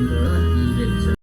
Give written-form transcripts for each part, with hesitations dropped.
200장.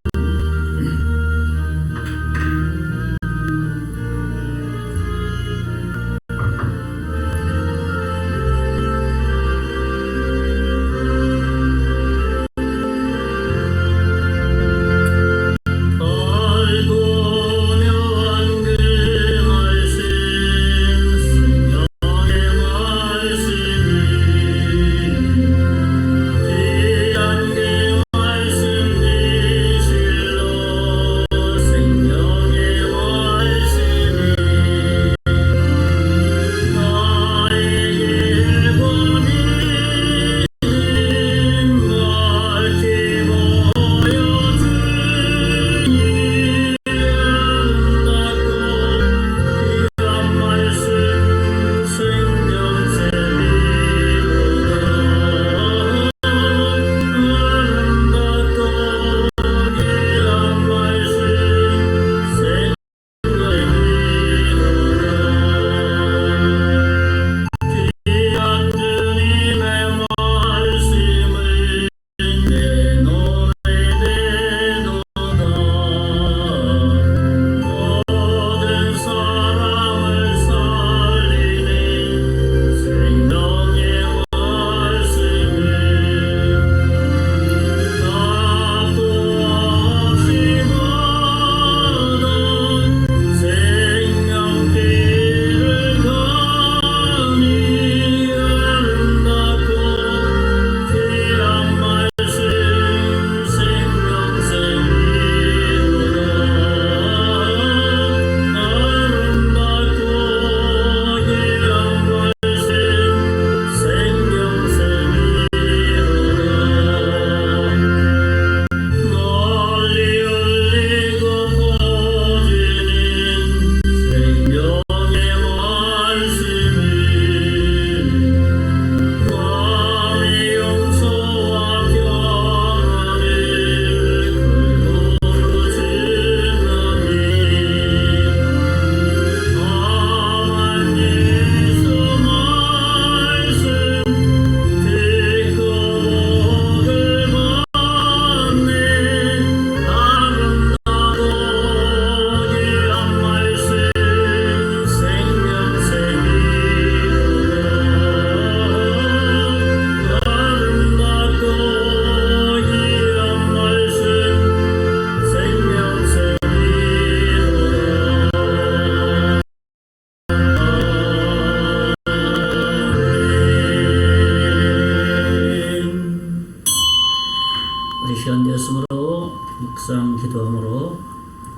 우리 시간 되었으므로 묵상 기도함으로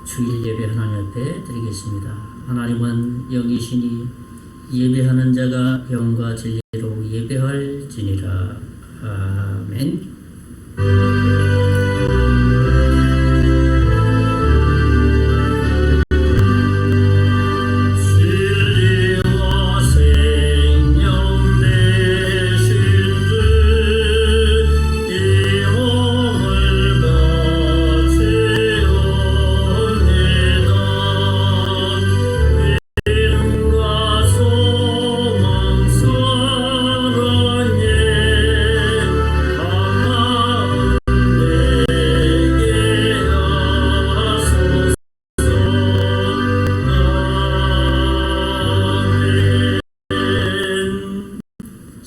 주일 예배 하나님 앞에 드리겠습니다. 하나님은 영이시니 예배하는 자가 영과 진리로 예배할지니라. 아멘.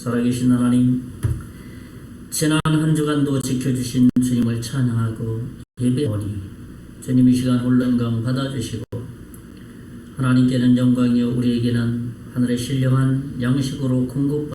살아계신 하나님, 지난 한 주간도 지켜주신 주님을 찬양하고 예배하오니 주님 이 시간 올런강 받아주시고 하나님께는 영광이요 우리에게는 하늘의 신령한 양식으로 공급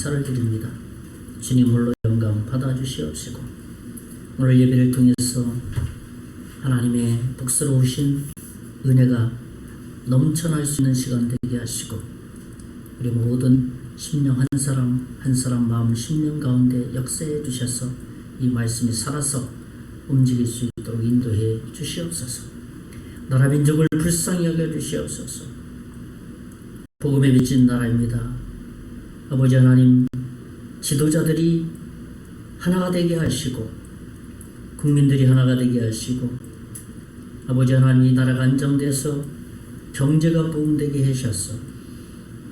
감사를 드립니다. 주님 홀로 영광 받아주시옵시고 오늘 예배를 통해서 하나님의 복스러우신 은혜가 넘쳐날 수 있는 시간 되게 하시고 우리 모든 심령 한 사람 한 사람 마음 심령 가운데 역사해 주셔서 이 말씀이 살아서 움직일 수 있도록 인도해 주시옵소서. 나라 민족을 불쌍히 여겨 주시옵소서. 복음에 비친 나라입니다. 아버지 하나님, 지도자들이 하나가 되게 하시고 국민들이 하나가 되게 하시고 아버지 하나님, 이 나라가 안정돼서 경제가 부흥되게 하셔서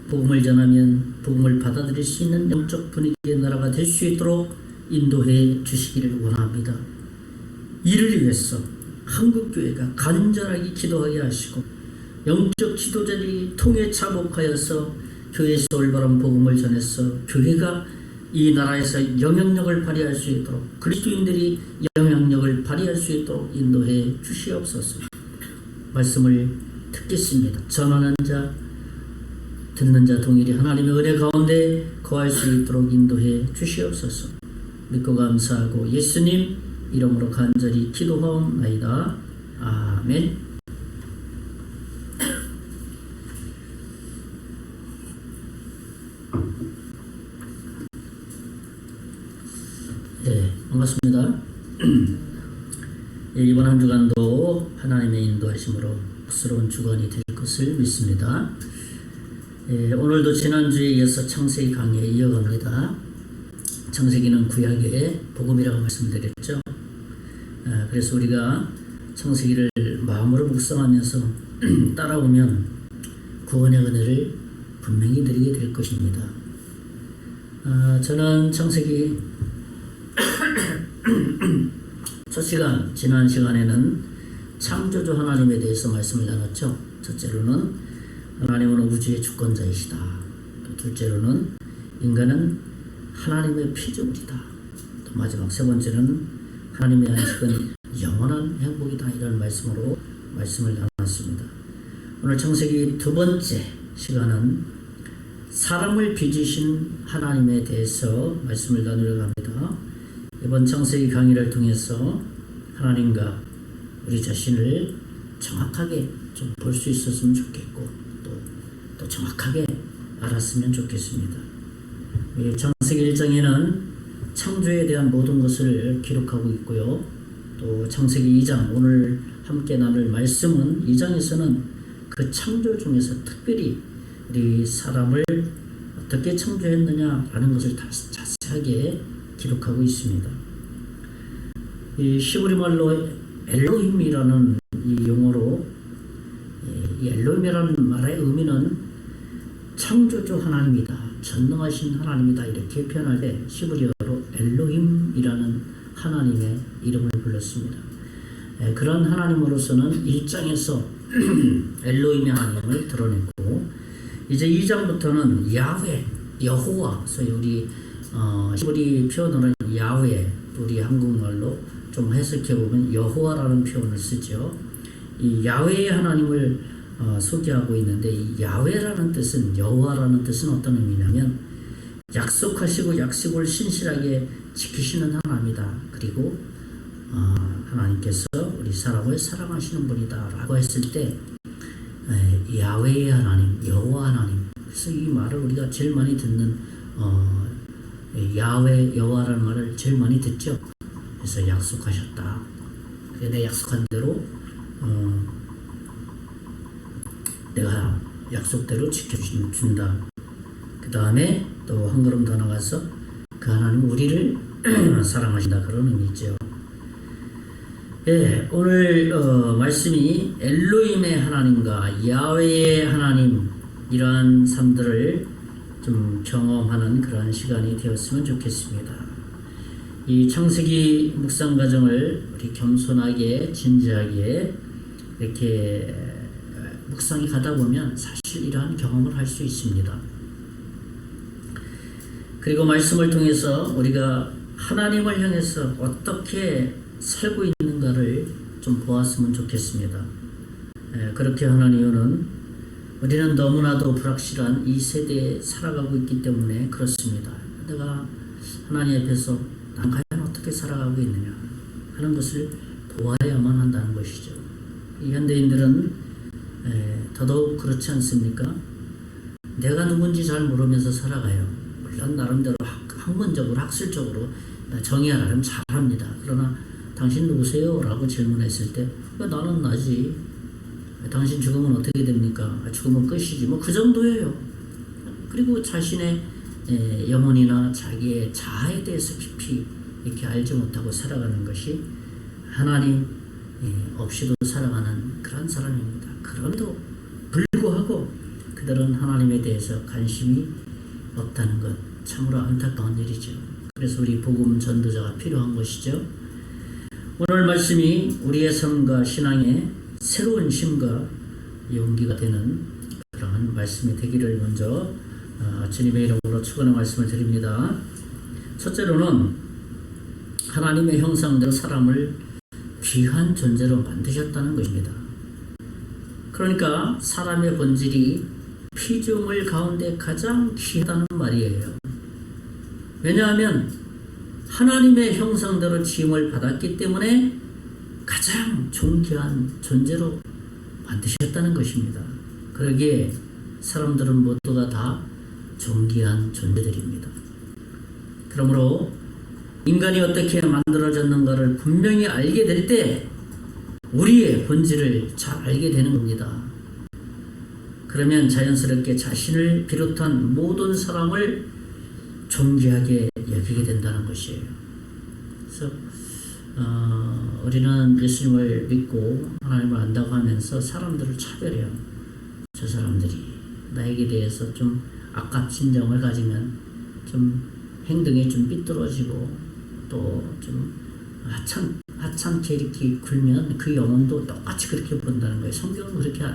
복음을 전하면 복음을 받아들일 수 있는 영적 분위기의 나라가 될 수 있도록 인도해 주시기를 원합니다. 이를 위해서 한국교회가 간절하게 기도하게 하시고 영적 지도자들이 통해 차복하여서 교회에서 올바른 복음을 전해서 교회가 이 나라에서 영향력을 발휘할 수 있도록 그리스도인들이 영향력을 발휘할 수 있도록 인도해 주시옵소서. 말씀을 듣겠습니다. 전하는 자 듣는 자 동일이 하나님의 은혜 가운데 거할 수 있도록 인도해 주시옵소서. 믿고 감사하고 예수님 이름으로 간절히 기도하옵나이다. 아멘. 네, 반갑습니다. 이번 한 주간도 하나님의 인도하심으로 복스러운 주간이 될 것을 믿습니다. 오늘도 지난주에 이어서 창세기 강의에 이어갑니다. 창세기는 구약의 복음이라고 말씀드렸죠. 그래서 우리가 창세기를 마음으로 묵상하면서 따라오면 구원의 은혜를 분명히 누리게 될 것입니다. 저는 창세기 첫 시간, 지난 시간에는 창조주 하나님에 대해서 말씀을 나눴죠. 첫째로는 하나님은 우주의 주권자이시다. 둘째로는 인간은 하나님의 피조물이다. 또 마지막 세 번째는 하나님의 안식은 영원한 행복이다. 이런 말씀으로 말씀을 나눴습니다. 오늘 창세기 두 번째 시간은 사람을 빚으신 하나님에 대해서 말씀을 나누려고 합니다. 이번 창세기 강의를 통해서 하나님과 우리 자신을 정확하게 좀 볼 수 있었으면 좋겠고 또 정확하게 알았으면 좋겠습니다. 창세기 1장에는 창조에 대한 모든 것을 기록하고 있고요. 또 창세기 2장 오늘 함께 나눌 말씀은 2장에서는 그 창조 중에서 특별히 우리 사람을 어떻게 창조했느냐라는 것을 자세하게 기록하고 있습니다. 이 히브리 말로 엘로힘이라는 이 용어로 이 엘로힘이라는 말의 의미는 창조주 하나님이다, 전능하신 하나님이다 이렇게 표현할 때 히브리어로 엘로힘이라는 하나님의 이름을 불렀습니다. 그런 하나님으로서는 1장에서 엘로힘의 하나님을 드러냈고 이제 2장부터는 야훼, 여호와, 소위 우리 히브리 표현으로는 야훼, 우리 한국말로 좀 해석해보면 여호와라는 표현을 쓰죠. 이 야훼의 하나님을 소개하고 있는데 이 야훼라는 뜻은, 여호와라는 뜻은 어떤 의미냐면 약속하시고 약속을 신실하게 지키시는 하나님이다. 그리고 하나님께서 우리 사람을 사랑하시는 분이다 라고 했을 때 야훼의 하나님, 여호와 하나님, 그래서 이 말을 우리가 제일 많이 듣는 야훼, 여호와라는 말을 제일 많이 듣죠. 그래서 약속하셨다. 내 약속한 대로 내가 약속대로 지켜준다. 그 다음에 또 한 걸음 더 나가서 그 하나님 우리를 사랑하신다. 그런 의미죠. 예, 오늘 말씀이 엘로힘의 하나님과 야훼의 하나님 이러한 삶들을 좀 경험하는 그런 시간이 되었으면 좋겠습니다. 이 창세기 묵상 과정을 우리 겸손하게 진지하게 이렇게 묵상이 가다 보면 사실 이러한 경험을 할 수 있습니다. 그리고 말씀을 통해서 우리가 하나님을 향해서 어떻게 살고 있는가를 좀 보았으면 좋겠습니다. 그렇게 하는 이유는 우리는 너무나도 불확실한 이 세대에 살아가고 있기 때문에 그렇습니다. 내가 하나님 앞에서 난 과연 어떻게 살아가고 있느냐 하는 것을 보아야만 한다는 것이죠. 이 현대인들은 더더욱 그렇지 않습니까? 내가 누군지 잘 모르면서 살아가요. 물론 나름대로 학문적으로 학술적으로 정의하라면 잘합니다. 그러나 당신 누구세요? 라고 질문했을 때 나는 나지. 당신 죽으면 어떻게 됩니까? 죽으면 끝이지. 뭐 그 정도예요. 그리고 자신의 영혼이나 자기의 자아에 대해서 깊이 이렇게 알지 못하고 살아가는 것이 하나님 없이도 살아가는 그런 사람입니다. 그럼에도 불구하고 그들은 하나님에 대해서 관심이 없다는 것 참으로 안타까운 일이죠. 그래서 우리 복음 전도자가 필요한 것이죠. 오늘 말씀이 우리의 삶과 신앙의 새로운 힘과 용기가 되는 그러한 말씀이 되기를 먼저 주님의 이름으로 축원의 말씀을 드립니다. 첫째로는 하나님의 형상대로 사람을 귀한 존재로 만드셨다는 것입니다. 그러니까 사람의 본질이 피조물 가운데 가장 귀하다는 말이에요. 왜냐하면 하나님의 형상대로 지음을 받았기 때문에 가장 존귀한 존재로 만드셨다는 것입니다. 그러기에 사람들은 모두가 다 존귀한 존재들입니다. 그러므로 인간이 어떻게 만들어졌는가를 분명히 알게 될 때 우리의 본질을 잘 알게 되는 겁니다. 그러면 자연스럽게 자신을 비롯한 모든 사람을 존귀하게 여기게 된다는 것이에요. 그래서 우리는 예수님을 믿고 하나님을 안다고 하면서 사람들을 차별해요. 저 사람들이 나에게 대해서 좀 악갑진정을 가지면 좀 행동이 좀 삐뚤어지고 또 좀 하찮게 이렇게 굴면 그 영혼도 똑같이 그렇게 본다는 거예요. 성경은 그렇게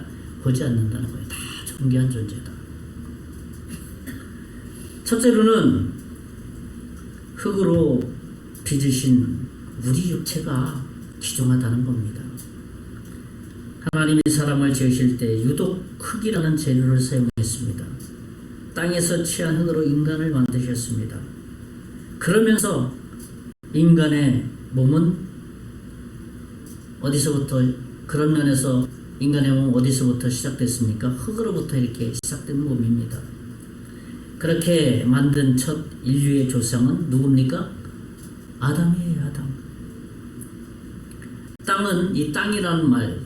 보지 않는다는 거예요. 다 존귀한 존재다. 첫째로는 흙으로 빚으신 우리 육체가 귀중하다는 겁니다. 하나님이 사람을 지으실 때 유독 흙이라는 재료를 사용했습니다. 땅에서 취한 흙으로 인간을 만드셨습니다. 그러면서 인간의 몸은 어디서부터 그런 면에서 인간의 몸은 어디서부터 시작됐습니까? 흙으로부터 이렇게 시작된 몸입니다. 그렇게 만든 첫 인류의 조상은 누굽니까? 아담이에요. 아담. 땅은 이 땅이라는 말,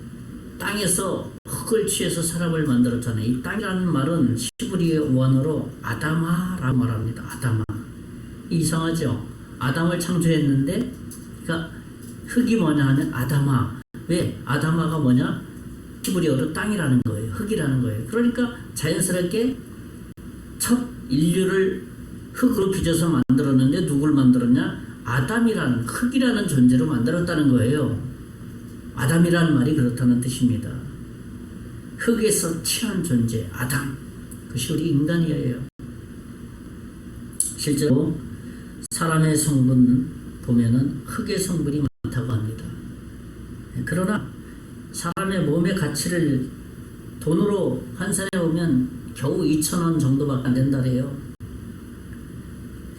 땅에서 흙을 취해서 사람을 만들었잖아요. 이 땅이라는 말은 히브리어 원어로 아다마라고 말합니다. 아다마. 이상하죠? 아담을 창조했는데 그러니까 흙이 뭐냐 하면 아다마. 왜? 아다마가 뭐냐? 히브리어로 땅이라는 거예요. 흙이라는 거예요. 그러니까 자연스럽게 첫 인류를 흙으로 빚어서 만들었는데 누굴 만들었냐? 아담이라는 흙이라는 존재로 만들었다는 거예요. 아담이라는 말이 그렇다는 뜻입니다. 흙에서 취한 존재 아담, 그것이 우리 인간이에요. 실제로 사람의 성분 보면은 흙의 성분이 많다고 합니다. 그러나 사람의 몸의 가치를 돈으로 환산해 보면 겨우 2,000원 정도밖에 안 된다래요.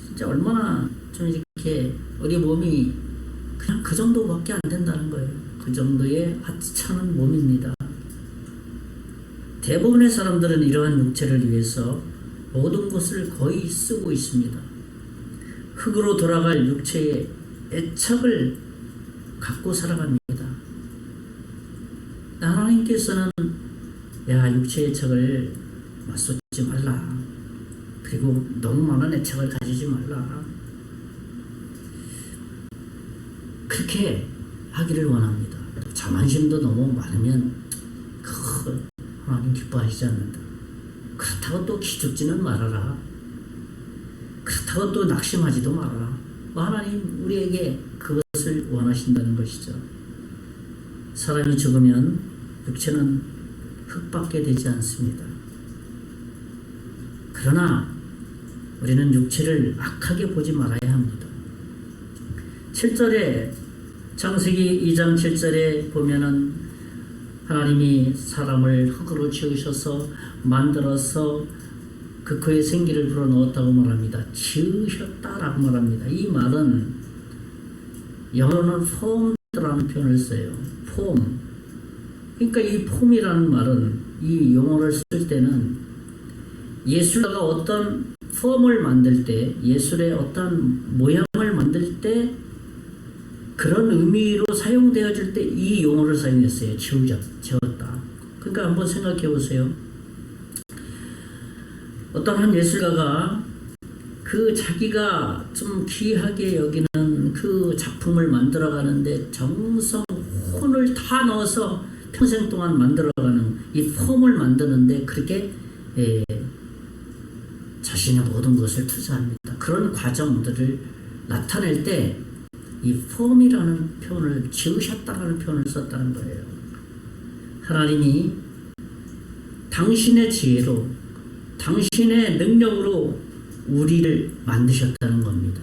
진짜 얼마나 좀 이렇게 우리 몸이 그냥 그 정도밖에 안 된다는 거예요. 그 정도의 하찮은 몸입니다. 대부분의 사람들은 이러한 육체를 위해서 모든 것을 거의 쓰고 있습니다. 흙으로 돌아갈 육체의 애착을 갖고 살아갑니다. 하나님께서는 야, 육체의 애착을 맞쏟지 말라. 그리고 너무 많은 애착을 가지지 말라. 그렇게 하기를 원합니다. 자만심도 너무 많으면 하나님 기뻐하시지 않는다. 그렇다고 또 기죽지는 말아라. 그렇다고 또 낙심하지도 말아라. 하나님 우리에게 그것을 원하신다는 것이죠. 사람이 죽으면 육체는 흙밖에 되지 않습니다. 그러나 우리는 육체를 악하게 보지 말아야 합니다. 7절에 창세기 2장 7절에 보면은 하나님이 사람을 흙으로 지으셔서 만들어서 그의 생기를 불어넣었다고 말합니다. 지으셨다라고 말합니다. 이 말은 영어로는 formed라는 표현을 써요. form. 그러니까 이 form이라는 말은 이 용어를 쓸 때는 예술가가 어떤 폼을 만들 때, 예술의 어떤 모양을 만들 때 그런 의미로 사용되어질 때 이 용어를 사용했어요. 지었다. 그러니까 한번 생각해 보세요. 어떤 한 예술가가 그 자기가 좀 귀하게 여기는 그 작품을 만들어가는데 정성, 혼을 다 넣어서 평생 동안 만들어가는 이 폼을 만드는데 그렇게 자신의 모든 것을 투자합니다. 그런 과정들을 나타낼 때 이 폼이라는 표현을, 지으셨다라는 표현을 썼다는 거예요. 하나님이 당신의 지혜로, 당신의 능력으로 우리를 만드셨다는 겁니다.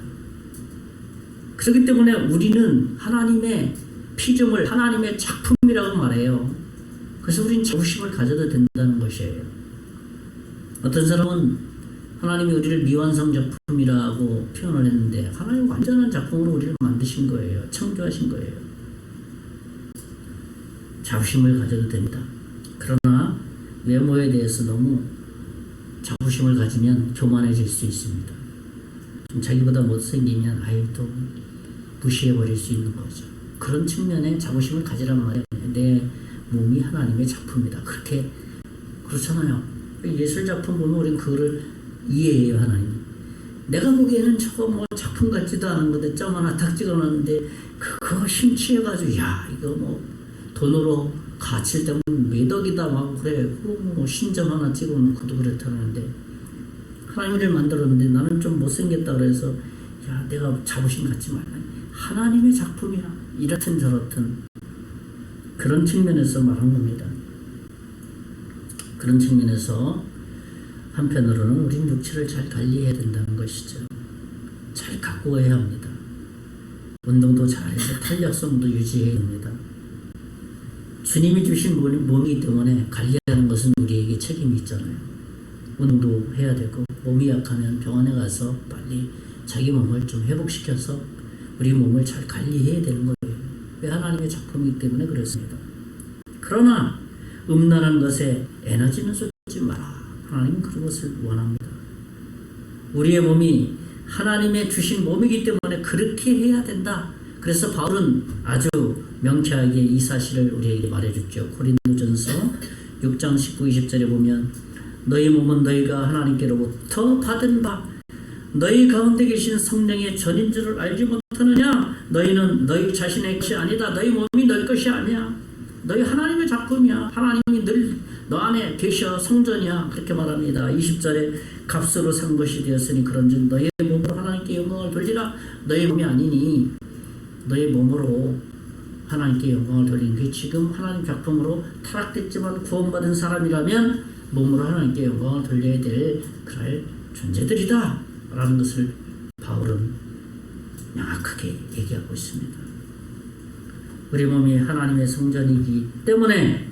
그렇기 때문에 우리는 하나님의 피조물, 하나님의 작품이라고 말해요. 그래서 우리는 자부심을 가져도 된다는 것이에요. 어떤 사람은 하나님이 우리를 미완성 작품이라고 표현을 했는데 하나님 완전한 작품으로 우리를 만드신 거예요. 창조하신 거예요. 자부심을 가져도 됩니다. 그러나 외모에 대해서 너무 자부심을 가지면 교만해질 수 있습니다. 좀 자기보다 못생기면 또 무시해버릴 수 있는 거죠. 그런 측면에 자부심을 가지란 말이에요. 내 몸이 하나님의 작품이다. 그렇게 그렇잖아요. 예술 작품 보면 우리는 그거를 이해해요. 하나님. 내가 보기에는 저거 작품 같지도 않은 건데 점 하나 탁 찍어놨는데 그거 심취해가지고 이거 돈으로 가칠 때면 몇 억이다 막 그래. 신점 하나 찍어놓고도 그렇다는데 하나님을 만들었는데 나는 좀 못생겼다 그래서 내가 자부심 갖지 말라. 하나님의 작품이야. 이렇든 저렇든 그런 측면에서 말한 겁니다. 그런 측면에서 한편으로는 우린 육체를 잘 관리해야 된다는 것이죠. 잘 가꾸어야 합니다. 운동도 잘해서 탄력성도 유지해야 합니다. 주님이 주신 몸이기 때문에 관리하는 것은 우리에게 책임이 있잖아요. 운동도 해야 되고 몸이 약하면 병원에 가서 빨리 자기 몸을 좀 회복시켜서 우리 몸을 잘 관리해야 되는 거예요. 왜? 하나님의 작품이기 때문에 그렇습니다. 그러나 음란한 것에 에너지는 쏟지 마라. 하나님은 그런 것을 원합니다. 우리의 몸이 하나님의 주신 몸이기 때문에 그렇게 해야 된다. 그래서 바울은 아주 명쾌하게 이 사실을 우리에게 말해줬죠. 고린도전서 6장 19, 20절에 보면 너희 몸은 너희가 하나님께로부터 받은 바 너희 가운데 계신 성령의 전인 줄을 알지 못하느냐. 너희는 너희 자신의 것이 아니다. 너희 몸이 너희 것이 아니야. 너희 하나님의 작품이야. 하나님이 늘 너 안에 계셔. 성전이야. 그렇게 말합니다. 20절에 값으로 산 것이 되었으니 그런즉 너희 몸으로 하나님께 영광을 돌리라. 너희 몸이 아니니 너희 몸으로 하나님께 영광을 돌리는 게 지금 하나님 작품으로 타락됐지만 구원받은 사람이라면 몸으로 하나님께 영광을 돌려야 될 그럴 존재들이다 라는 것을 바울은 명확하게 얘기하고 있습니다. 우리 몸이 하나님의 성전이기 때문에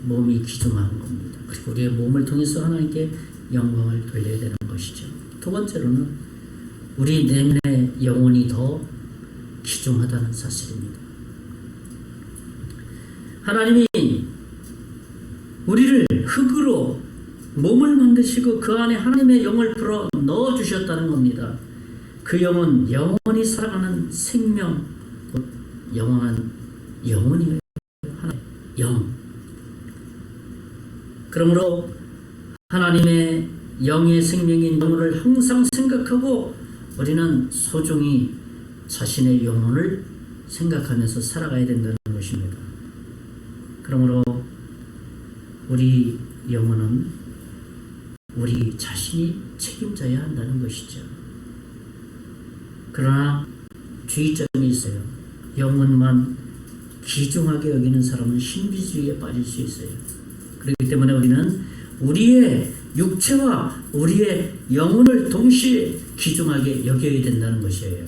몸이 귀중한 겁니다. 그리고 우리의 몸을 통해서 하나님께 영광을 돌려야 되는 것이죠. 두 번째로는 우리 내면의 영혼이 더 귀중하다는 사실입니다. 하나님이 우리를 흙으로 몸을 만드시고 그 안에 하나님의 영을 불어 넣어주셨다는 겁니다. 그 영은 영원히 살아가는 생명, 영원한 영혼이에요. 하나님의 영. 그러므로 하나님의 영의 생명인 영혼을 항상 생각하고 우리는 소중히 자신의 영혼을 생각하면서 살아가야 된다는 것입니다. 그러므로 우리 영혼은 우리 자신이 책임져야 한다는 것이죠. 그러나 주의점이 있어요. 영혼만 귀중하게 여기는 사람은 신비주의에 빠질 수 있어요. 그렇기 때문에 우리는 우리의 육체와 우리의 영혼을 동시에 귀중하게 여겨야 된다는 것이에요.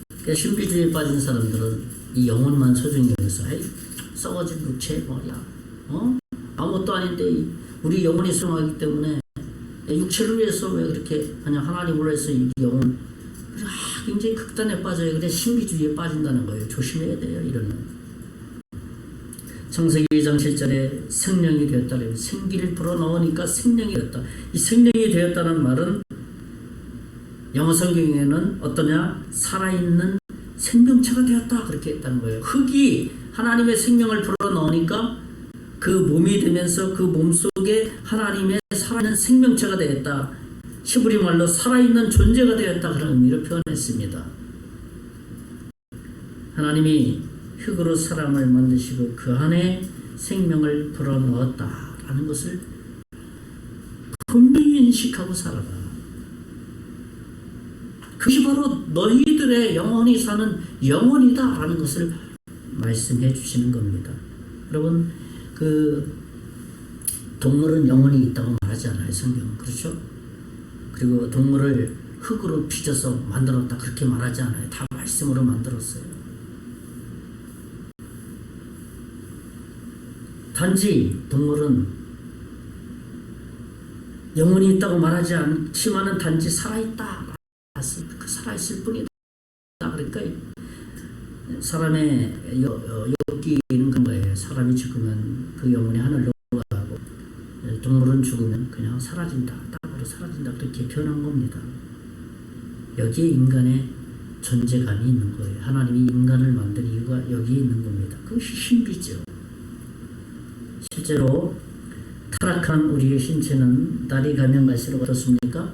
그러니까 신비주의에 빠진 사람들은 이 영혼만 소중히 여겨서 썩어진 육체 뭐야 아무것도 아닌데 우리 영혼이 수용하기 때문에 육체를 위해서 왜 그렇게 그냥 하나님으로 해서 이 영혼 굉장히 극단에 빠져요. 그래 신비주의에 빠진다는 거예요. 조심해야 돼요. 이러면 창세기 2장 7절에 생명이 되었다. 생기를 불어넣으니까 생명이 되었다. 이 생명이 되었다는 말은 영어 성경에는 어떠냐? 살아있는 생명체가 되었다. 그렇게 했다는 거예요. 흙이 하나님의 생명을 불어넣으니까 그 몸이 되면서 그 몸 속에 하나님의 살아있는 생명체가 되었다. 히브리 말로 살아있는 존재가 되었다. 그런 의미로 표현했습니다. 하나님이 흙으로 사람을 만드시고 그 안에 생명을 불어넣었다라는 것을 분명히 인식하고 살아라. 그것이 바로 너희들의 영원히 사는 영혼이다라는 것을 말씀해 주시는 겁니다. 여러분, 동물은 영혼이 있다고 말하지 않아요, 성경은. 그렇죠? 그리고 동물을 흙으로 빚어서 만들었다 그렇게 말하지 않아요. 다 말씀으로 만들었어요. 단지 동물은 영혼이 있다고 말하지 않지만은 단지 살아있다. 그 살아있을 뿐이다. 그러니까 사람의 엽기는 그런 거예요. 사람이 죽으면 그 영혼이 하늘로 가고 동물은 죽으면 그냥 사라진다. 땅으로 사라진다. 그렇게 표현한 겁니다. 여기에 인간의 존재감이 있는 거예요. 하나님이 인간을 만든 이유가 여기에 있는 겁니다. 그것이 신비죠. 실제로 타락한 우리의 신체는 날이 가면 갈수록 어떻습니까?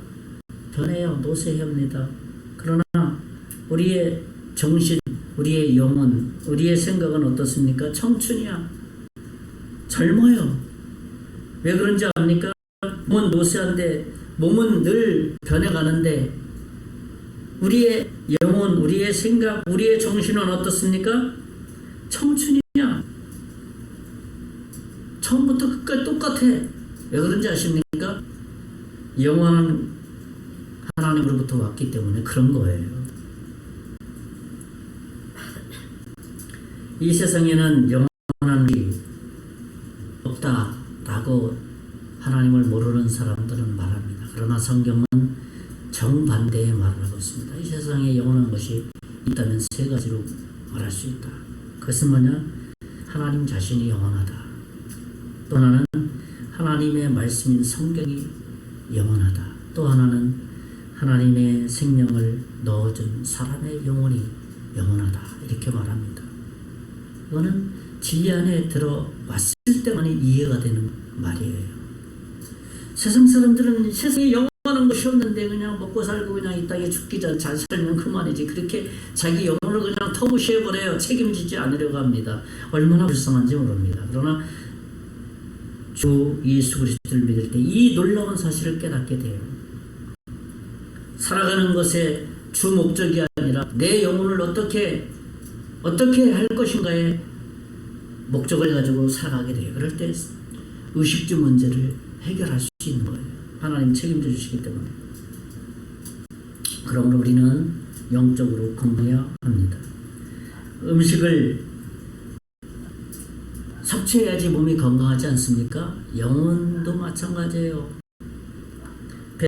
변해요. 노쇠합니다. 그러나 우리의 정신, 우리의 영혼, 우리의 생각은 어떻습니까? 청춘이야. 젊어요. 왜 그런지 압니까? 몸은 노쇠한데 몸은 늘 변해가는데 우리의 영혼, 우리의 생각, 우리의 정신은 어떻습니까? 청춘이야. 처음부터 끝까지 똑같아. 왜 그런지 아십니까? 영원한 하나님으로부터 왔기 때문에 그런 거예요. 이 세상에는 영원한 일이 없다라고 하나님을 모르는 사람들은 말합니다. 그러나 성경은 정반대의 말을 하고 있습니다. 이 세상에 영원한 것이 있다면 세 가지로 말할 수 있다. 그것은 뭐냐? 하나님 자신이 영원하다. 또 하나는 하나님의 말씀인 성경이 영원하다. 또 하나는 하나님의 생명을 넣어준 사람의 영혼이 영원하다. 이렇게 말합니다. 이거는 진리 안에 들어왔을 때만 이해가 되는 말이에요. 세상 사람들은 세상에 영원한 것이 없는데 그냥 먹고 살고 그냥 이 땅에 죽기 전 잘 살면 그만이지. 그렇게 자기 영혼을 그냥 터부시해버려요. 책임지지 않으려고 합니다. 얼마나 불쌍한지 모릅니다. 그러나 주 예수 그리스도를 믿을 때 이 놀라운 사실을 깨닫게 돼요. 살아가는 것의 주 목적이 아니라 내 영혼을 어떻게 할 것인가의 목적을 가지고 살아가게 돼요. 그럴 때 의식주 문제를 해결할 수 있는 거예요. 하나님 책임져 주시기 때문에. 그러므로 우리는 영적으로 건강해야 합니다. 음식을 섭취해야지 몸이 건강하지 않습니까? 영혼도 마찬가지예요.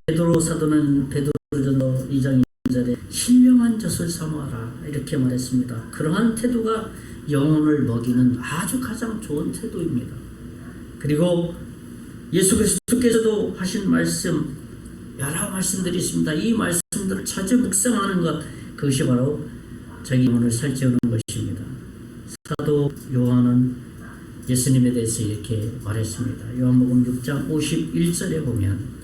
베드로 사도는 베드로전서 2장 2절에 신령한 젖을 사모하라 이렇게 말했습니다. 그러한 태도가 영혼을 먹이는 아주 가장 좋은 태도입니다. 그리고 예수 그리스도께서도 하신 말씀, 여러 말씀들이 있습니다. 이 말씀들을 자주 묵상하는 것, 그것이 바로 자기 영혼을 살찌우는 것입니다. 사도 요한은 예수님에 대해서 이렇게 말했습니다. 요한복음 6장 51절에 보면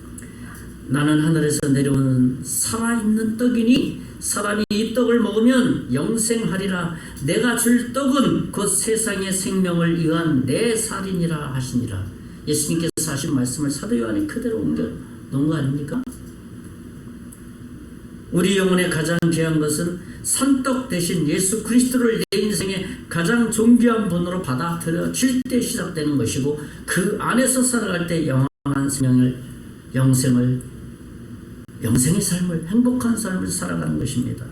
나는 하늘에서 내려오는 살아있는 떡이니 사람이 이 떡을 먹으면 영생하리라. 내가 줄 떡은 곧 세상의 생명을 위한 내 살이니라 하시니라. 예수님께서 하신 말씀을 사도 요한이 그대로 옮겨 놓은 거 아닙니까? 우리 영혼의 가장 귀한 것은 산떡 대신 예수 그리스도를 내 인생의 가장 존귀한 분으로 받아들여질 때 시작되는 것이고 그 안에서 살아갈 때 영원한 생명을, 영생의 삶을, 행복한 삶을 살아가는 것입니다.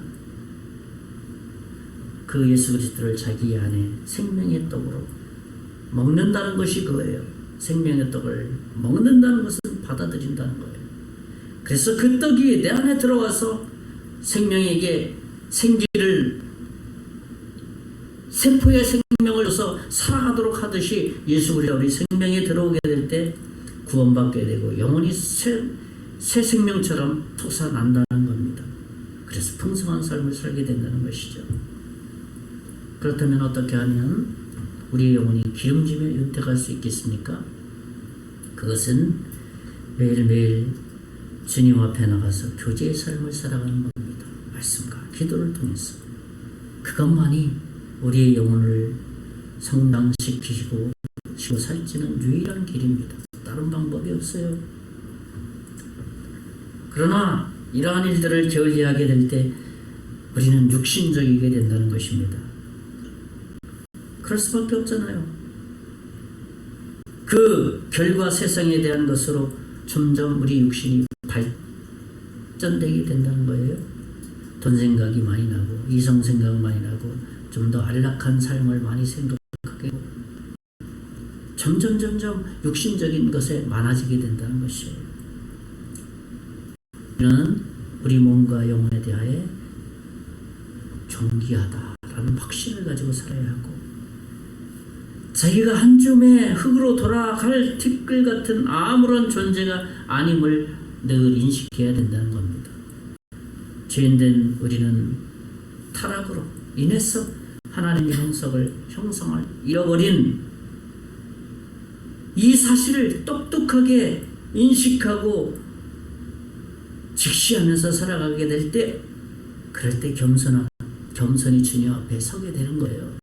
그 예수 그리스도를 자기 안에 생명의 떡으로 먹는다는 것이 그거예요. 생명의 떡을 먹는다는 것은 받아들인다는 거예요. 그래서 그 떡이 내 안에 들어와서 생명에게 생기를, 세포의 생명을 줘서 살아가도록 하듯이 예수 그리스도가 우리 생명에 들어오게 될 때 구원받게 되고 영혼이 새 생명처럼 솟아난다는 겁니다. 그래서 풍성한 삶을 살게 된다는 것이죠. 그렇다면 어떻게 하면 우리의 영혼이 기름짐에 윤택할 수 있겠습니까? 그것은 매일매일 주님 앞에 나가서 교제의 삶을 살아가는 겁니다. 말씀과 기도를 통해서. 그것만이 우리의 영혼을 성장시키고 살찌는 유일한 길입니다. 다른 방법이 없어요. 그러나 이러한 일들을 게을리하게 될 때 우리는 육신적이게 된다는 것입니다. 그럴 수밖에 없잖아요. 그 결과 세상에 대한 것으로 점점 우리 육신이 발전되게 된다는 거예요. 돈 생각이 많이 나고 이성 생각 많이 나고 좀 더 안락한 삶을 많이 생각하게 되고 점점 육신적인 것에 많아지게 된다는 것이에요. 우리는 우리 몸과 영혼에 대하여 존귀하다라는 확신을 가지고 살아야 하고 자기가 한 줌의 흙으로 돌아갈 티끌 같은 아무런 존재가 아님을 늘 인식해야 된다는 겁니다. 죄인된 우리는 타락으로 인해서 하나님의 형성을 잃어버린 이 사실을 똑똑하게 인식하고 직시하면서 살아가게 될 때, 그럴 때 겸손히 주님 앞에 서게 되는 거예요.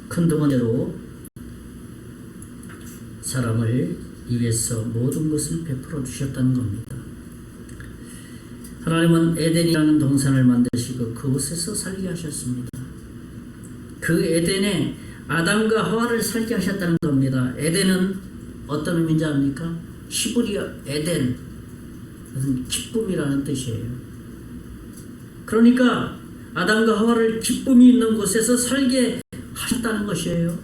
큰 동원대로 사람을 위해서 모든 것을 베풀어 주셨다는 겁니다. 하나님은 에덴이라는 동산을 만드시고 그곳에서 살게 하셨습니다. 그 에덴에 아담과 하와를 살게 하셨다는 겁니다. 에덴은 어떤 의미인지 압니까? 히브리어 에덴, 무슨 기쁨이라는 뜻이에요. 그러니까 아담과 하와를 기쁨이 있는 곳에서 살게 하셨다는 것이에요.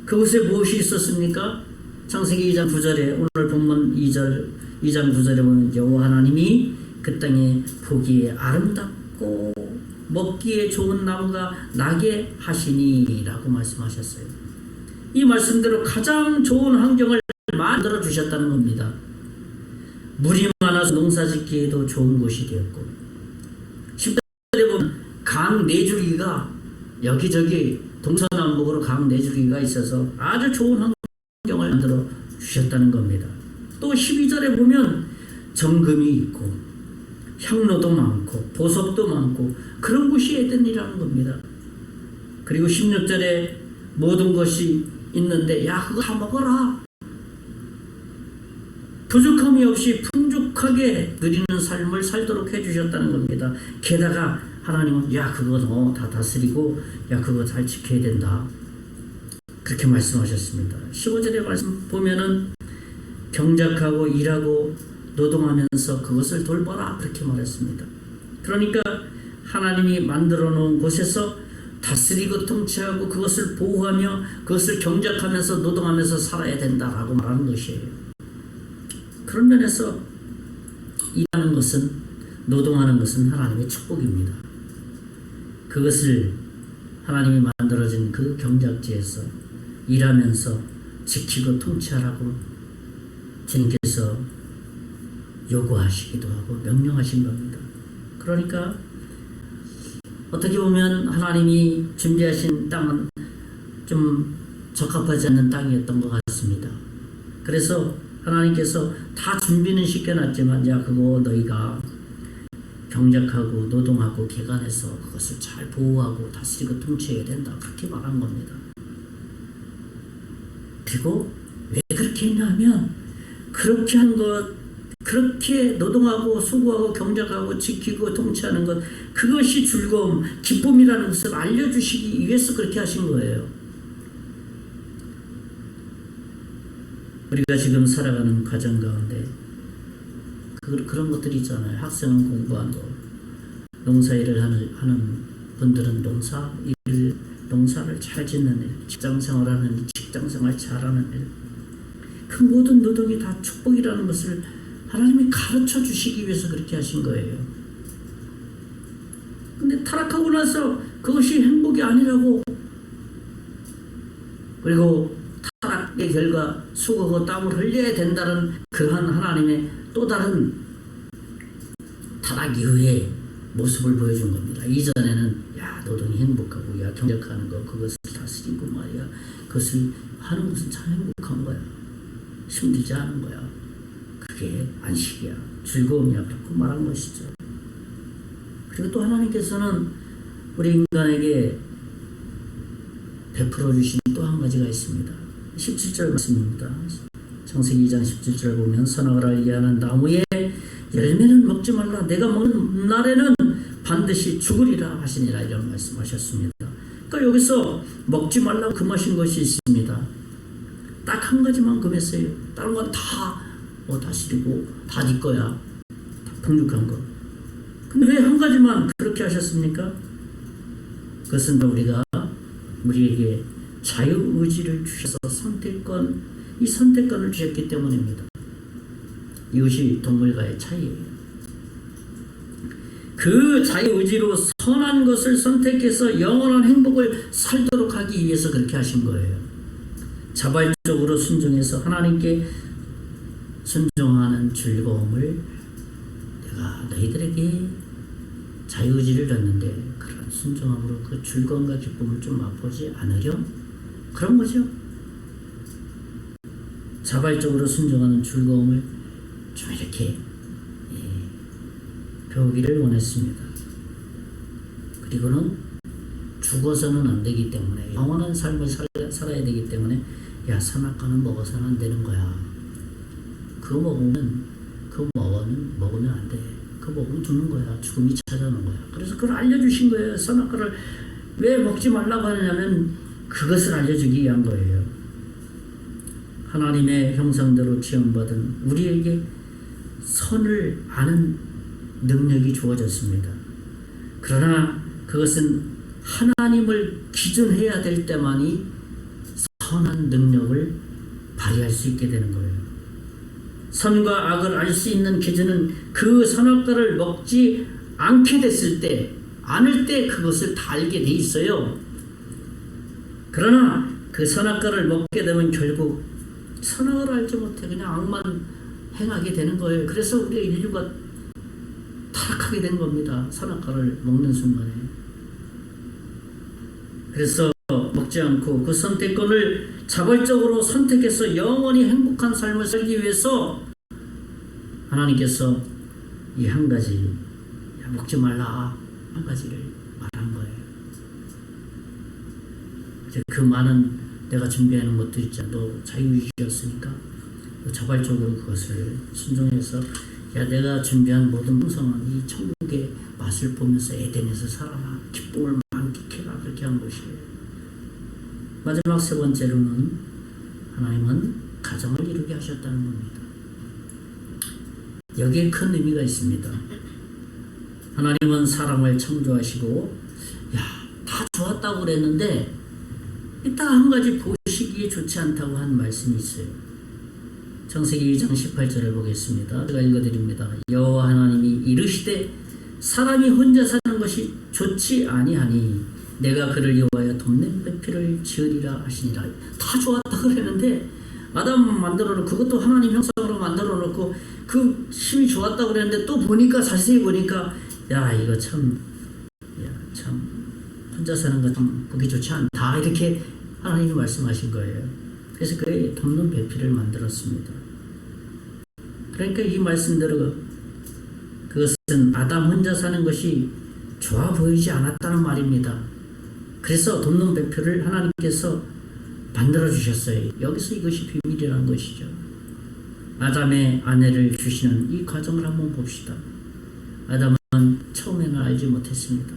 그곳에 무엇이 있었습니까? 창세기 2장 9절에 오늘 본문 2장 9절에 보면 여호와 하나님이 그 땅에 보기에 아름답고 먹기에 좋은 나무가 나게 하시니라고 말씀하셨어요. 이 말씀대로 가장 좋은 환경을 만들어 주셨다는 겁니다. 물이 많아서 농사짓기에도 좋은 곳이 되었고 10절에 보면 강 4줄기가 여기저기 동서남북으로 강 4줄기가 있어서 아주 좋은 환경을 만들어 주셨다는 겁니다. 또 12절에 보면 정금이 있고 향로도 많고 보석도 많고 그런 곳이 에덴이라는 겁니다. 그리고 16절에 모든 것이 있는데 야 그거 다 먹어라. 부족함이 없이 풍족하게 누리는 삶을 살도록 해주셨다는 겁니다. 게다가 하나님은 야 그거 너 다 다스리고 야 그거 잘 지켜야 된다. 그렇게 말씀하셨습니다. 15절의 말씀 보면은 경작하고 일하고 노동하면서 그것을 돌봐라 그렇게 말했습니다. 그러니까 하나님이 만들어 놓은 곳에서 다스리고 통치하고 그것을 보호하며 그것을 경작하면서 노동하면서 살아야 된다라고 말하는 것이에요. 그런 면에서 일하는 것은 노동하는 것은 하나님의 축복입니다. 그것을 하나님이 만들어진 그 경작지에서 일하면서 지키고 통치하라고 주님께서 요구하시기도 하고 명령하신 겁니다. 그러니까 어떻게 보면 하나님이 준비하신 땅은 좀 적합하지 않는 땅이었던 것 같습니다. 그래서 하나님께서 다 준비는 시켜놨지만 야 그거 너희가 경작하고 노동하고 개간해서 그것을 잘 보호하고 다스리고 통치해야 된다 그렇게 말한 겁니다. 그리고 왜 그렇게 했냐면 그렇게 한 것 그렇게 노동하고 수고하고 경작하고 지키고 통치하는 것 그것이 즐거움 기쁨이라는 것을 알려주시기 위해서 그렇게 하신 거예요. 우리가 지금 살아가는 과정 가운데 그런 것들이 있잖아요. 학생은 공부하고 농사일을 하는 분들은 농사를 잘 짓는 일, 직장생활하는 일, 직장생활 잘하는 일, 그 모든 노동이 다 축복이라는 것을 하나님이 가르쳐 주시기 위해서 그렇게 하신 거예요. 근데 타락하고 나서 그것이 행복이 아니라고, 그리고 타락의 결과 수고하고 땀을 흘려야 된다는 그러한 하나님의 또 다른 타락 이후의 모습을 보여준 겁니다. 이전에는 야 노동이 행복하고 야 경작하는 거 그것을 다스리고 말이야 그것을 하는 것은 참 행복한 거야. 힘들지 않은 거야. 그게 안식이야. 즐거움이야. 그렇게 말한 것이죠. 그리고 또 하나님께서는 우리 인간에게 베풀어 주신 또 한 가지가 있습니다. 17절 말씀입니다. 창세기 2장 17절 보면 선악을 알게 하는 나무의 열매는 먹지 말라. 내가 먹는 날에는 반드시 죽으리라 하시니라. 이런 말씀하셨습니다. 그러니까 여기서 먹지 말라고 금하신 것이 있습니다. 딱 한 가지만 금했어요. 다른 건 다 다스리고 다 네 거야. 다 풍족한 거. 근데 왜 한 가지만 그렇게 하셨습니까? 그것은 우리에게 자유의지를 주셔서 이 선택권을 주셨기 때문입니다. 이것이 동물과의 차이예요. 그 자유의지로 선한 것을 선택해서 영원한 행복을 살도록 하기 위해서 그렇게 하신 거예요. 자발적으로 순종해서 하나님께 순종하는 즐거움을 내가 너희들에게 자유의지를 줬는데 그런 순종함으로 그 즐거움과 기쁨을 좀 맛보지 않으렴? 그런 거죠. 자발적으로 순종하는 즐거움을 좀 이렇게 배우기를 원했습니다. 그리고는 죽어서는 안 되기 때문에 영원한 삶을 살아야 되기 때문에 야 선악과는 먹어서는 안 되는 거야. 그거 먹으면 안 돼. 그거 먹으면 죽는 거야. 죽음이 찾아오는 거야. 그래서 그걸 알려주신 거예요. 선악과를 왜 먹지 말라고 하냐면 그것을 알려주기 위한 거예요. 하나님의 형상대로 지음받은 우리에게 선을 아는 능력이 주어졌습니다. 그러나 그것은 하나님을 기준해야 될 때만이 선한 능력을 발휘할 수 있게 되는 거예요. 선과 악을 알 수 있는 기준은 그 선악과를 먹지 않게 됐을 때, 않을 때 그것을 다 알게 돼 있어요. 그러나 그 선악과를 먹게 되면 결국 선악을 알지 못해 그냥 악만 행하게 되는 거예요. 그래서 우리 인류가 타락하게 된 겁니다. 선악과를 먹는 순간에. 그래서 먹지 않고 그 선택권을 자발적으로 선택해서 영원히 행복한 삶을 살기 위해서 하나님께서 이 한 가지, 먹지 말라 한 가지를 말한 거예요. 이제 그 많은 내가 준비하는 것도 있잖아. 너 자유의지였으니까 자발적으로 그것을 순종해서 야 내가 준비한 모든 풍성한 이 천국의 맛을 보면서 에덴에서 살아라. 기쁨을 만끽해라. 그렇게 한 것이에요. 마지막 세 번째로는 하나님은 가정을 이루게 하셨다는 겁니다. 여기에 큰 의미가 있습니다. 하나님은 사람을 창조하시고 다 좋았다고 그랬는데 이따 한 가지 보시기에 좋지 않다고 한 말씀이 있어요. 창세기 2장 18절을 보겠습니다. 제가 읽어드립니다. 여호와 하나님이 이르시되 사람이 혼자 사는 것이 좋지 아니하니 내가 그를 위하여 돕는 배필을 지으리라 하시니라. 다 좋았다 그랬는데 아담 만들어 놓고 그것도 하나님 형상으로 만들어 놓고 그 힘이 좋았다 그랬는데 또 보니까 자세히 보니까 이거 참 혼자 사는 거 참 보기 좋지 않다 이렇게 하나님이 말씀하신 거예요. 그래서 그의 돕는 배필을 만들었습니다. 그러니까 이 말씀대로 그것은 아담 혼자 사는 것이 좋아 보이지 않았다는 말입니다. 그래서 돕는 배필을 하나님께서 만들어 주셨어요. 여기서 이것이 비밀이라는 것이죠. 아담의 아내를 주시는 이 과정을 한번 봅시다. 아담은 처음에는 알지 못했습니다.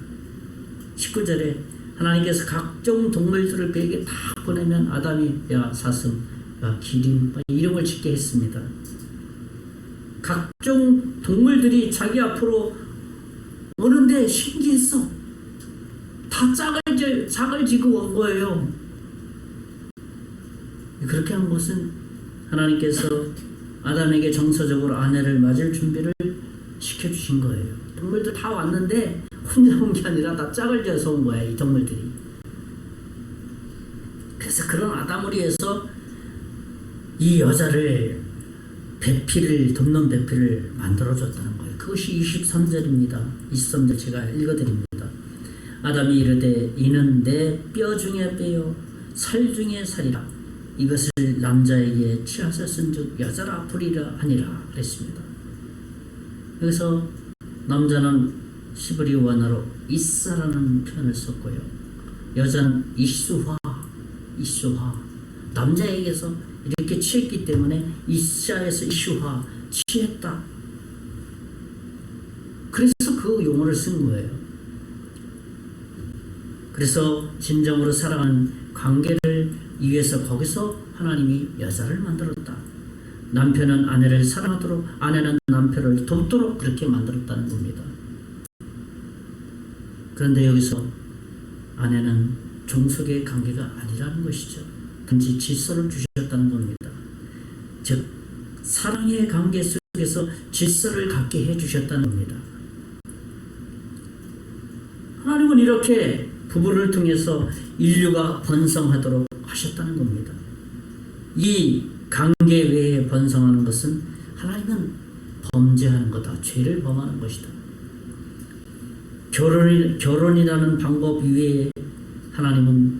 19절에 하나님께서 각종 동물들을 그에게 다 보내면 아담이 사슴, 기린 이름을 짓게 했습니다. 각종 동물들이 자기 앞으로 오는데 신기했어. 다 짝을 지고 온 거예요. 그렇게 한 것은 하나님께서 아담에게 정서적으로 아내를 맞을 준비를 시켜주신 거예요. 동물들 다 왔는데 혼자 온 게 아니라 다 짝을 지어서 온 거야, 이 동물들이. 그래서 그런 아담을 위해서 이 여자를 돕는 배필을 만들어줬다는 거예요. 그것이 23절입니다. 23절 제가 읽어드립니다. 아담이 이르되 이는 내 뼈 중에 뼈요 살 중에 살이라. 이것을 남자에게 취하셨은즉 여자라 부리라 하니라 그랬습니다. 여기서 남자는 시브리어 원어로 이사라는 표현을 썼고요. 여자는 이수화. 남자에게서 이렇게 취했기 때문에 이사에서 이슈화, 취했다. 그래서 그 용어를 쓴 거예요. 그래서 진정으로 사랑하는 관계를 위해서 거기서 하나님이 여자를 만들었다. 남편은 아내를 사랑하도록, 아내는 남편을 돕도록 그렇게 만들었다는 겁니다. 그런데 여기서 아내는 종속의 관계가 아니라는 것이죠. 단지 질서를 주셨다는 겁니다. 즉 사랑의 관계 속에서 질서를 갖게 해주셨다는 겁니다. 하나님은 이렇게 부부를 통해서 인류가 번성하도록 하셨다는 겁니다. 이 관계 외에 번성하는 것은 하나님은 범죄하는 거다. 죄를 범하는 것이다. 결혼이라는 방법 이외에 하나님은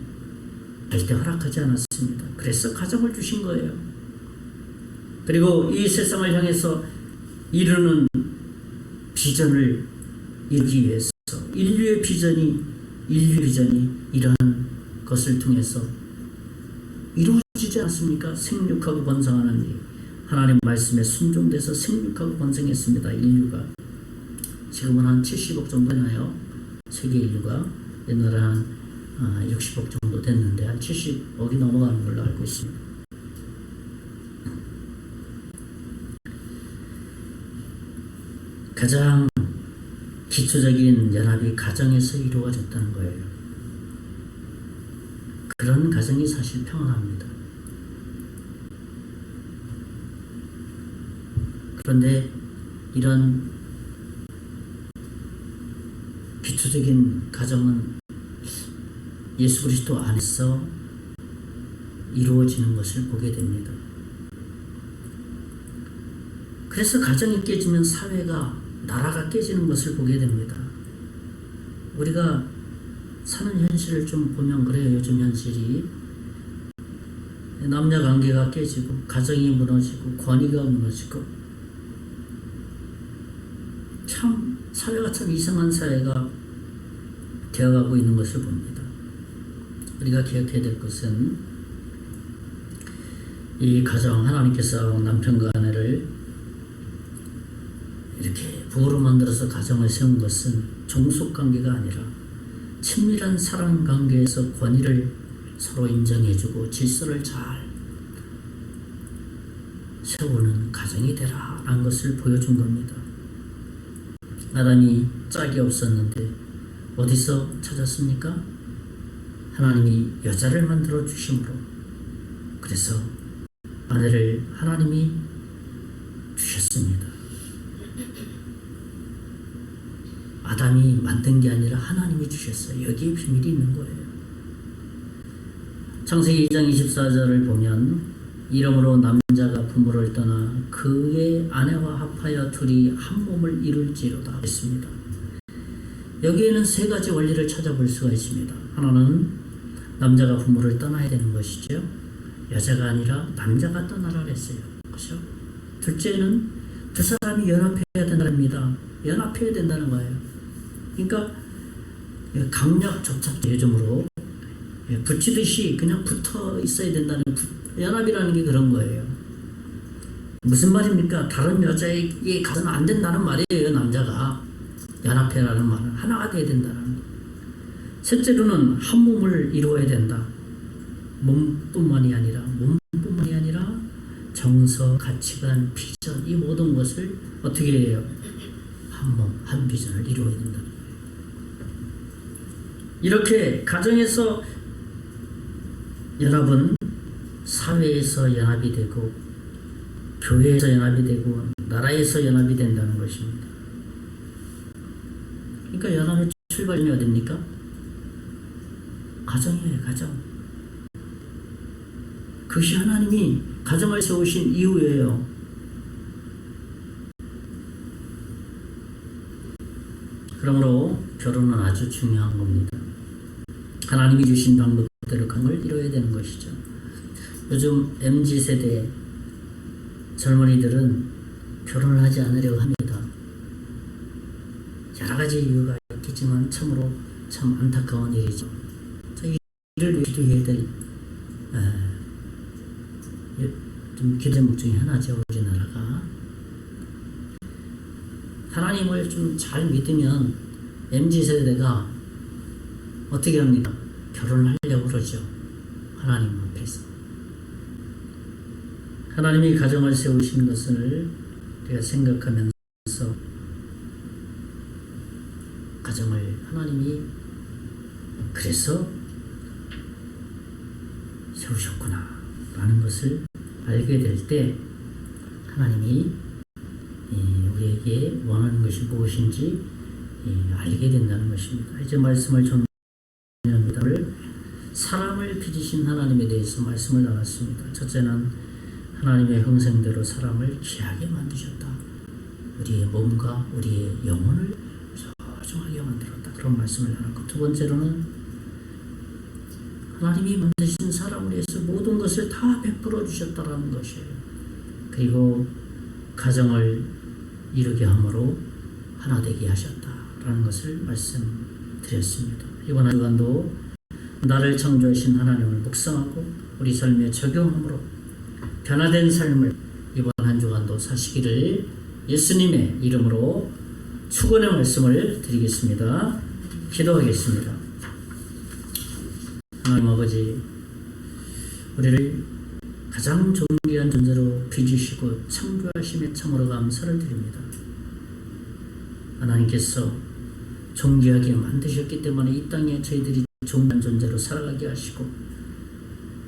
절대 허락하지 않았습니다. 그래서 가정을 주신 거예요. 그리고 이 세상을 향해서 이루는 비전을 이루기 위해서 인류 비전이 이러한 것을 통해서 이루어지지 않습니까? 생육하고 번성하는 일. 하나님 말씀에 순종돼서 생육하고 번성했습니다. 인류가. 지금은 한 70억 정도 되나요? 세계 인류가. 옛날에 한 60억 정도 됐는데 한 70억이 넘어가는 걸로 알고 있습니다. 가장 기초적인 연합이 가정에서 이루어졌다는 거예요. 그런 가정이 사실 평안합니다. 그런데 이런 기초적인 가정은 예수 그리스도 안에서 이루어지는 것을 보게 됩니다. 그래서 가정이 깨지면 사회가, 나라가 깨지는 것을 보게 됩니다. 우리가 사는 현실을 좀 보면 그래요. 요즘 현실이 남녀 관계가 깨지고 가정이 무너지고 권위가 무너지고 참 사회가 참 이상한 사회가 되어가고 있는 것을 봅니다. 우리가 기억해야 될 것은 이 가정, 하나님께서 남편과 아내를 이렇게 부부로 만들어서 가정을 세운 것은 종속관계가 아니라 친밀한 사랑관계에서 권위를 서로 인정해주고 질서를 잘 세우는 가정이 되라 라는 것을 보여준 겁니다. 아담이 짝이 없었는데 어디서 찾았습니까? 하나님이 여자를 만들어 주심으로. 그래서 아내를 하나님이 주셨습니다. 아담이 만든 게 아니라 하나님이 주셨어요. 여기에 비밀이 있는 거예요. 창세기 2장 24절을 보면 이러므로 남자가 부모를 떠나 그의 아내와 합하여 둘이 한 몸을 이룰지로다 했습니다. 여기에는 세 가지 원리를 찾아볼 수가 있습니다. 하나는 남자가 부모를 떠나야 되는 것이죠. 여자가 아니라 남자가 떠나라 했어요. 그렇죠? 둘째는 두 사람이 연합해야 된답니다. 연합해야 된다는 거예요. 그러니까 강력 접착제 요즘으로 붙이듯이 그냥 붙어 있어야 된다는 연합이라는 게 그런 거예요. 무슨 말입니까? 다른 여자에게 가서는 안 된다는 말이에요. 남자가 연합해라는 말은 하나가 돼야 된다는 거. 셋째로는 한 몸을 이루어야 된다. 몸뿐만이 아니라 정서, 가치관, 비전 이 모든 것을 어떻게 해요? 한 몸, 한 비전을 이루어야 된다. 이렇게 가정에서 연합은 사회에서 연합이 되고 교회에서 연합이 되고 나라에서 연합이 된다는 것입니다. 그러니까 연합의 출발점이 어딥니까? 가정이에요. 가정. 그것이 하나님이 가정을 세우신 이유예요. 그러므로 결혼은 아주 중요한 겁니다. 하나님이 주신 방법대로 그걸 이뤄야 되는 것이죠. 요즘 MZ세대 젊은이들은 결혼을 하지 않으려고 합니다. 여러 가지 이유가 있겠지만 참으로 참 안타까운 일이죠. 이를 기도해야 될 좀 기대목 중에 하나죠. 우리나라가 하나님을 좀 잘 믿으면 MZ세대가 어떻게 합니까? 결혼을 하려고 그러죠. 하나님 앞에서. 하나님이 가정을 세우신 것을 우리가 생각하면서 가정을 하나님이 그래서 세우셨구나 라는 것을 알게 될 때 하나님이 우리에게 원하는 것이 무엇인지 알게 된다는 것입니다. 이제 말씀을 정리합니다. 사람을 빚으신 하나님에 대해서 말씀을 나눴습니다. 첫째는 하나님의 형상대로 사람을 귀하게 만드셨다. 우리의 몸과 우리의 영혼을 소중하게 만들었다. 그런 말씀을 나눴고, 두 번째로는 하나님이 만드신 사람을 위해서 모든 것을 다 베풀어 주셨다라는 것이에요. 그리고 가정을 이루게 함으로 하나 되게 하셨다라는 것을 말씀드렸습니다. 이번 한 주간도 나를 창조하신 하나님을 묵상하고 우리 삶에 적용함으로 변화된 삶을 이번 한 주간도 사시기를 예수님의 이름으로 축원의 말씀을 드리겠습니다. 기도하겠습니다. 하나님 아버지, 우리를 가장 존귀한 존재로 빚으시고 창조하심에 참으로 감사를 드립니다. 하나님께서 존귀하게 만드셨기 때문에 이 땅에 저희들이 존귀한 존재로 살아가게 하시고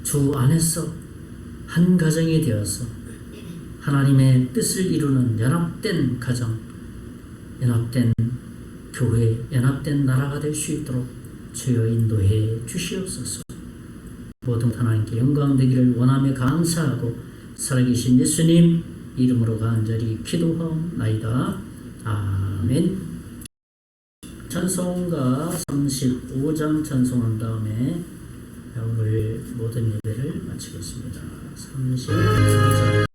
주 안에서 한 가정이 되어서 하나님의 뜻을 이루는 연합된 가정, 연합된 교회, 연합된 나라가 될 수 있도록 주여 인도해 주시옵소서. 모든 하나님께 영광 되기를 원하며 감사하고 살아계신 예수님 이름으로 간절히 기도하옵나이다. 아멘. 찬송가 35장 찬송한 다음에 오늘 모든 예배를 마치겠습니다. 35장.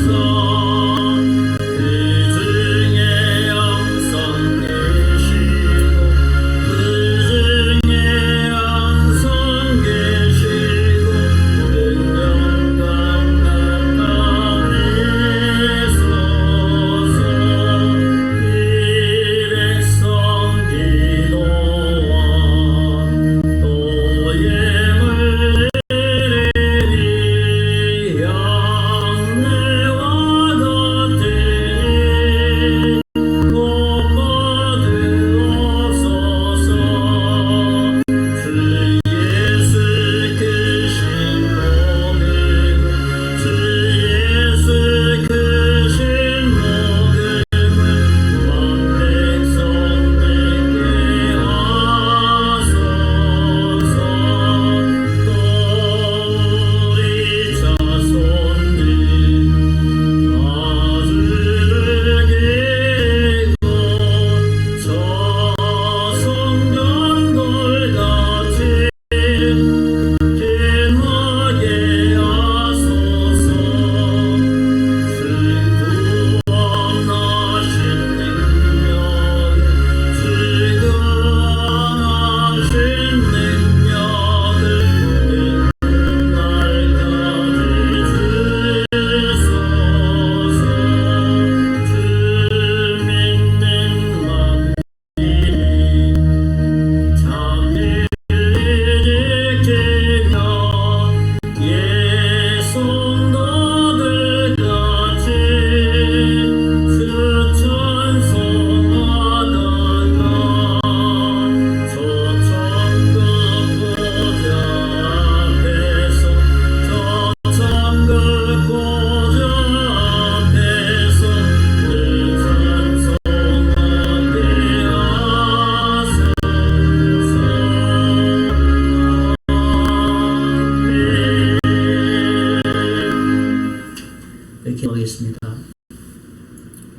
So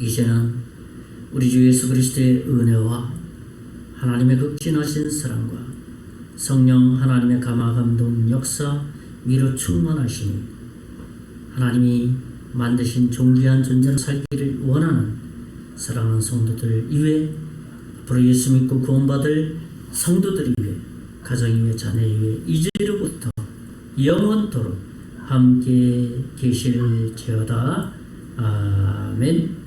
이제는 우리 주 예수 그리스도의 은혜와 하나님의 극진하신 사랑과 성령 하나님의 감화 감동 역사 위로 충만하시니 하나님이 만드신 존귀한 존재로 살기를 원하는 사랑하는 성도들 이외 앞으로 예수 믿고 구원받을 성도들 이외 가정 이외 자녀 이외 이제로부터 영원토록 함께 계실지어다. 아멘.